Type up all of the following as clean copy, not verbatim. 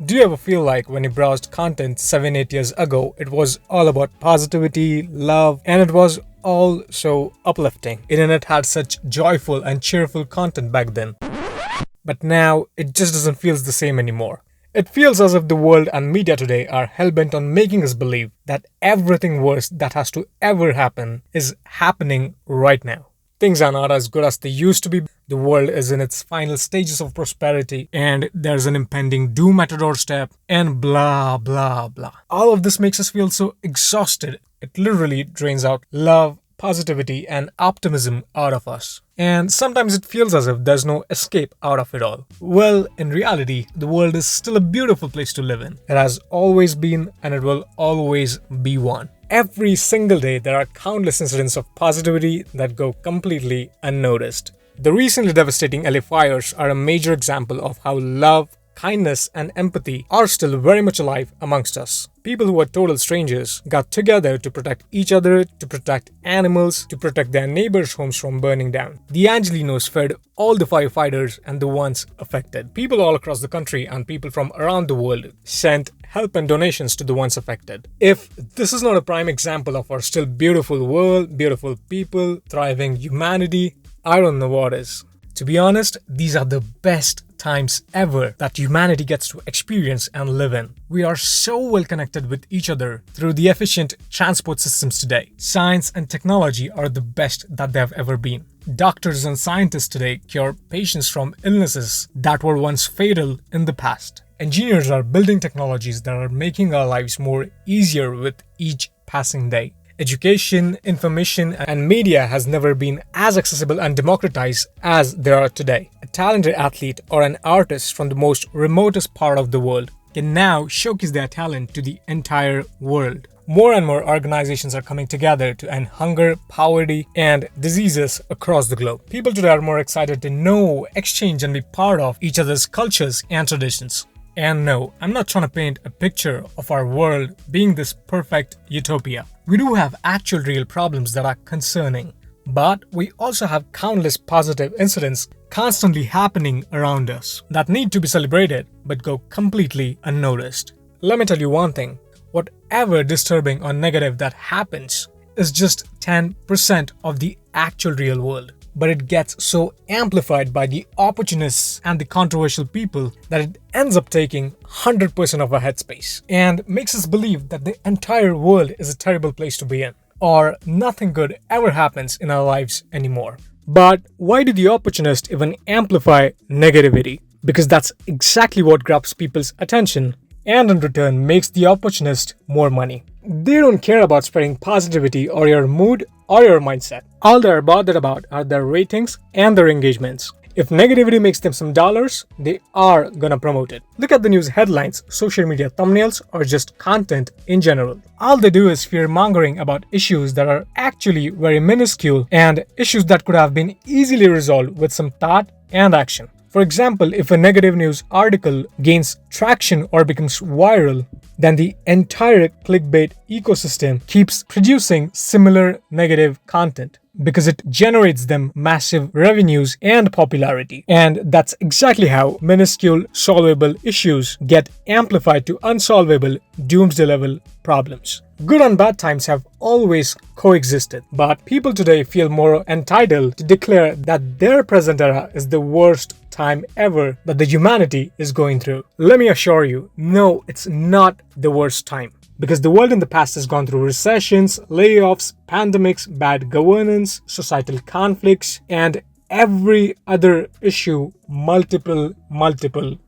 Do you ever feel like when you browsed content 7-8 years ago, it was all about positivity, love, and it was all so uplifting? Internet had such joyful and cheerful content back then. But now, it just doesn't feel the same anymore. It feels as if the world and media today are hellbent on making us believe that everything worse that has to ever happen is happening right now. Things are not as good as they used to be. The world is in its final stages of prosperity, and there's an impending doom at our doorstep, and blah blah blah. All of this makes us feel so exhausted. It literally drains out love, positivity, and optimism out of us. And sometimes it feels as if there's no escape out of it all. Well, in reality, the world is still a beautiful place to live in. It has always been, and it will always be one. Every single day, there are countless incidents of positivity that go completely unnoticed. The recently devastating LA fires are a major example of how love, kindness, and empathy are still very much alive amongst us. People who were total strangers got together to protect each other, to protect animals, to protect their neighbors' homes from burning down. The Angelinos fed all the firefighters and the ones affected. People all across the country and people from around the world sent help and donations to the ones affected. If this is not a prime example of our still beautiful world, beautiful people, thriving humanity, I don't know what is. To be honest, these are the best times ever that humanity gets to experience and live in. We are so well connected with each other through the efficient transport systems today. Science and technology are the best that they have ever been. Doctors and scientists today cure patients from illnesses that were once fatal in the past. Engineers are building technologies that are making our lives more easier with each passing day. Education, information, and media has never been as accessible and democratized as they are today. A talented athlete or an artist from the most remotest part of the world can now showcase their talent to the entire world. More and more organizations are coming together to end hunger, poverty, and diseases across the globe. People today are more excited to know, exchange, and be part of each other's cultures and traditions. And no, I'm not trying to paint a picture of our world being this perfect utopia. We do have actual real problems that are concerning, but we also have countless positive incidents constantly happening around us that need to be celebrated but go completely unnoticed. Let me tell you one thing, whatever disturbing or negative that happens is just 10% of the actual real world. But it gets so amplified by the opportunists and the controversial people that it ends up taking 100% of our headspace and makes us believe that the entire world is a terrible place to be in, or nothing good ever happens in our lives anymore. But why do the opportunists even amplify negativity? Because that's exactly what grabs people's attention and in return makes the opportunist more money. They don't care about spreading positivity or your mood or your mindset. All they're bothered about are their ratings and their engagements. If negativity makes them some dollars, they are gonna promote it. Look at the news headlines, social media thumbnails, or just content in general. All they do is fear-mongering about issues that are actually very minuscule and issues that could have been easily resolved with some thought and action. For example, if a negative news article gains traction or becomes viral, then the entire clickbait ecosystem keeps producing similar negative content because it generates them massive revenues and popularity. And that's exactly how minuscule solvable issues get amplified to unsolvable doomsday level problems. Good and bad times have always coexisted, but people today feel more entitled to declare that their present era is the worst time ever that the humanity is going through. Let me assure you, no, it's not the worst time. Because the world in the past has gone through recessions, layoffs, pandemics, bad governance, societal conflicts, and every other issue multiple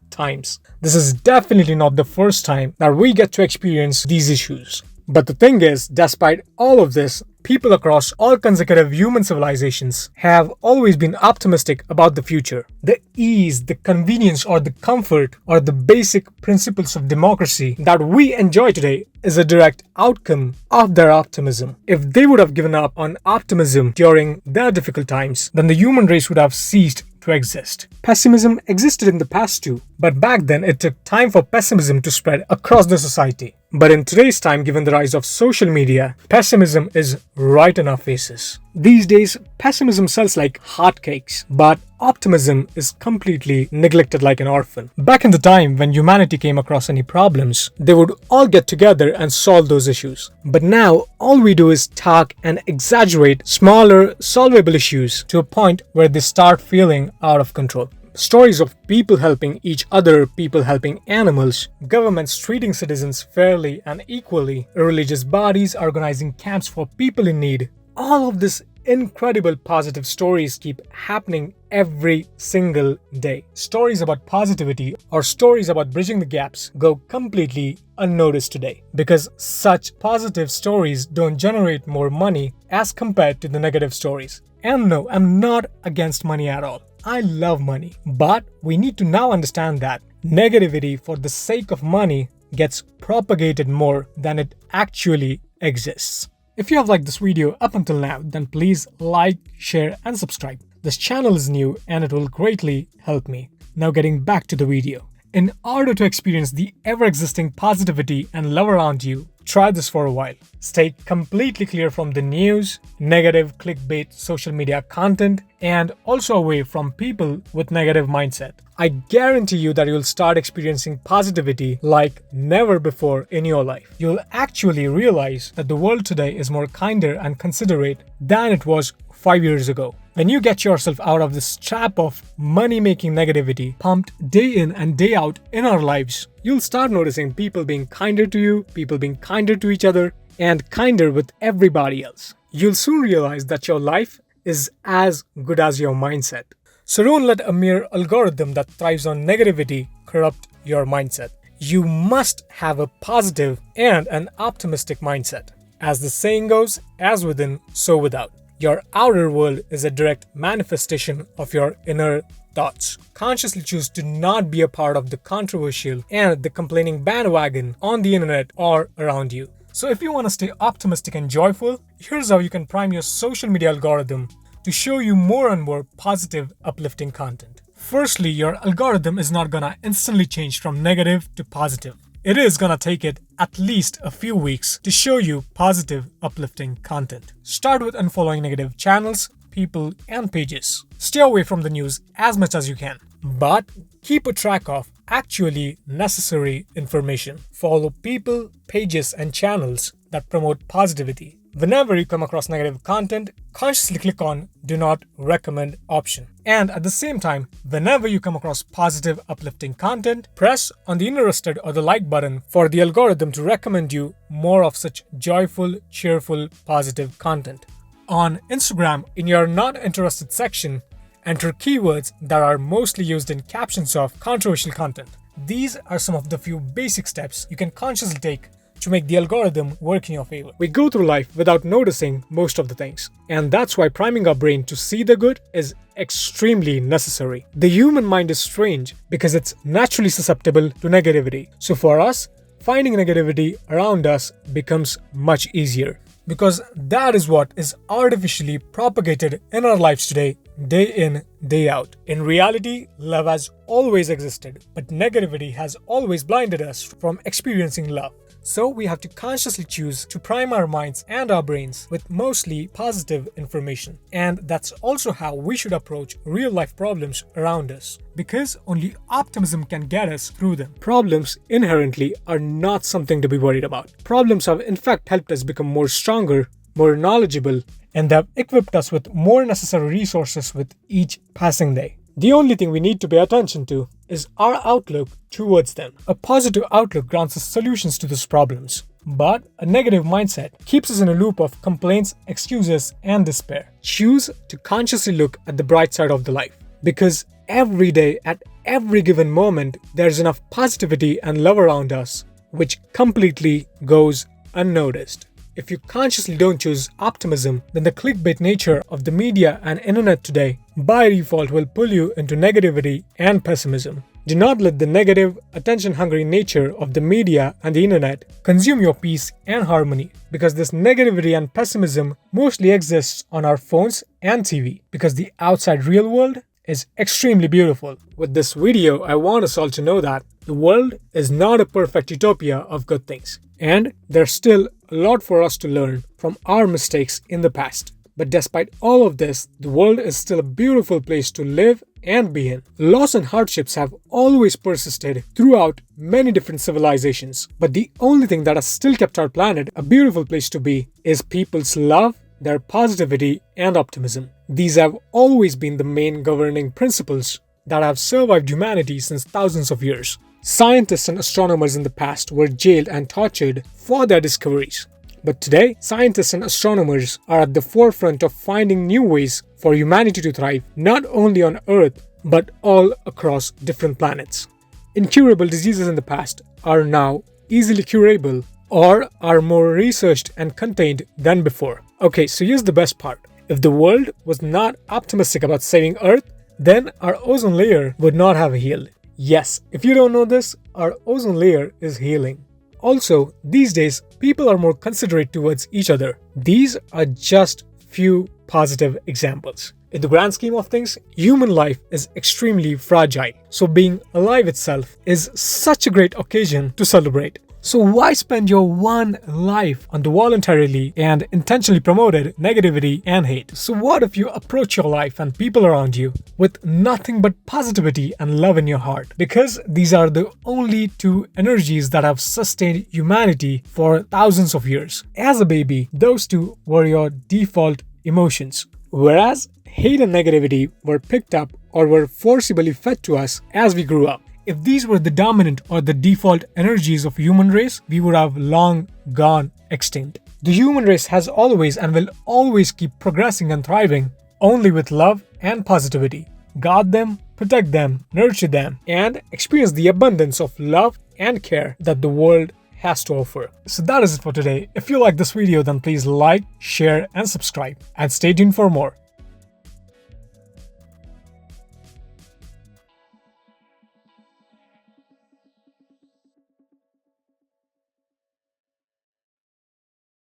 times. This is definitely not the first time that we get to experience these issues. But the thing is, despite all of this, people across all consecutive human civilizations have always been optimistic about the future. The ease, the convenience, or the comfort, or the basic principles of democracy that we enjoy today is a direct outcome of their optimism. If they would have given up on optimism during their difficult times, then the human race would have ceased to exist. Pessimism existed in the past too, But back then, it took time for pessimism to spread across the society. But in today's time, given the rise of social media, pessimism is right in our faces. These days, pessimism sells like hotcakes, but optimism is completely neglected like an orphan. Back in the time when humanity came across any problems, they would all get together and solve those issues. But now, all we do is talk and exaggerate smaller, solvable issues to a point where they start feeling out of control. Stories of people helping each other, people helping animals, governments treating citizens fairly and equally, religious bodies organizing camps for people in need. All of these incredible positive stories keep happening every single day. Stories about positivity or stories about bridging the gaps go completely unnoticed today because such positive stories don't generate more money as compared to the negative stories. And no, I'm not against money at all. I love money, but we need to now understand that negativity for the sake of money gets propagated more than it actually exists. If you have liked this video up until now, then please like, share and subscribe. This channel is new and it will greatly help me. Now getting back to the video. In order to experience the ever-existing positivity and love around you, try this for a while. Stay completely clear from the news, negative clickbait social media content, and also away from people with negative mindset. I guarantee you that you'll start experiencing positivity like never before in your life. You'll actually realize that the world today is more kinder and considerate than it was 5 years ago. When you get yourself out of this trap of money-making negativity pumped day in and day out in our lives, you'll start noticing people being kinder to you, people being kinder to each other, and kinder with everybody else. You'll soon realize that your life is as good as your mindset. So don't let a mere algorithm that thrives on negativity corrupt your mindset. You must have a positive and an optimistic mindset. As the saying goes, as within, so without. Your outer world is a direct manifestation of your inner thoughts. Consciously choose to not be a part of the controversial and the complaining bandwagon on the internet or around you. So if you want to stay optimistic and joyful, here's how you can prime your social media algorithm to show you more and more positive, uplifting content. Firstly, your algorithm is not gonna instantly change from negative to positive. It is gonna take it at least a few weeks to show you positive, uplifting content. Start with unfollowing negative channels, people, and pages. Stay away from the news as much as you can, but keep a track of actually necessary information. Follow people, pages, and channels that promote positivity. Whenever you come across negative content, consciously click on Do Not Recommend option. And at the same time, whenever you come across positive, uplifting content, press on the interested or the like button for the algorithm to recommend you more of such joyful, cheerful, positive content. On Instagram, in your Not Interested section, enter keywords that are mostly used in captions of controversial content. These are some of the few basic steps you can consciously take to make the algorithm work in your favor. We go through life without noticing most of the things, and that's why priming our brain to see the good is extremely necessary. The human mind is strange because it's naturally susceptible to negativity. So for us, finding negativity around us becomes much easier because that is what is artificially propagated in our lives today, day in, day out. In reality, love has always existed, but negativity has always blinded us from experiencing love. So we have to consciously choose to prime our minds and our brains with mostly positive information. And that's also how we should approach real-life problems around us, because only optimism can get us through them. Problems inherently are not something to be worried about. Problems have in fact helped us become more stronger, more knowledgeable, and have equipped us with more necessary resources with each passing day. The only thing we need to pay attention to is our outlook towards them. A positive outlook grants us solutions to these problems, but a negative mindset keeps us in a loop of complaints, excuses, and despair. Choose to consciously look at the bright side of the life, because every day, at every given moment, there's enough positivity and love around us, which completely goes unnoticed. If you consciously don't choose optimism, then the clickbait nature of the media and internet today by default will pull you into negativity and pessimism. Do not let the negative, attention-hungry nature of the media and the internet consume your peace and harmony, because this negativity and pessimism mostly exists on our phones and TV, because the outside real world is extremely beautiful. With this video, I want us all to know that the world is not a perfect utopia of good things, and there's still a lot for us to learn from our mistakes in the past. But despite all of this, the world is still a beautiful place to live and be in. Loss and hardships have always persisted throughout many different civilizations, but the only thing that has still kept our planet a beautiful place to be is people's love, their positivity, and optimism. These have always been the main governing principles that have survived humanity since thousands of years. Scientists and astronomers in the past were jailed and tortured for their discoveries. But today, scientists and astronomers are at the forefront of finding new ways for humanity to thrive, not only on Earth, but all across different planets. Incurable diseases in the past are now easily curable or are more researched and contained than before. Okay, so here's the best part. If the world was not optimistic about saving Earth, then our ozone layer would not have healed. Yes, if you don't know this, our ozone layer is healing. Also, these days, people are more considerate towards each other. These are just few positive examples. In the grand scheme of things, human life is extremely fragile. So being alive itself is such a great occasion to celebrate. So why spend your one life on the voluntarily and intentionally promoted negativity and hate? So what if you approach your life and people around you with nothing but positivity and love in your heart? Because these are the only two energies that have sustained humanity for thousands of years. As a baby, those two were your default emotions. Whereas hate and negativity were picked up or were forcibly fed to us as we grew up. If these were the dominant or the default energies of human race, we would have long gone extinct. The human race has always and will always keep progressing and thriving only with love and positivity. Guard them, protect them, nurture them, and experience the abundance of love and care that the world has to offer. So that is it for today. If you like this video, then please like, share, and subscribe, and stay tuned for more.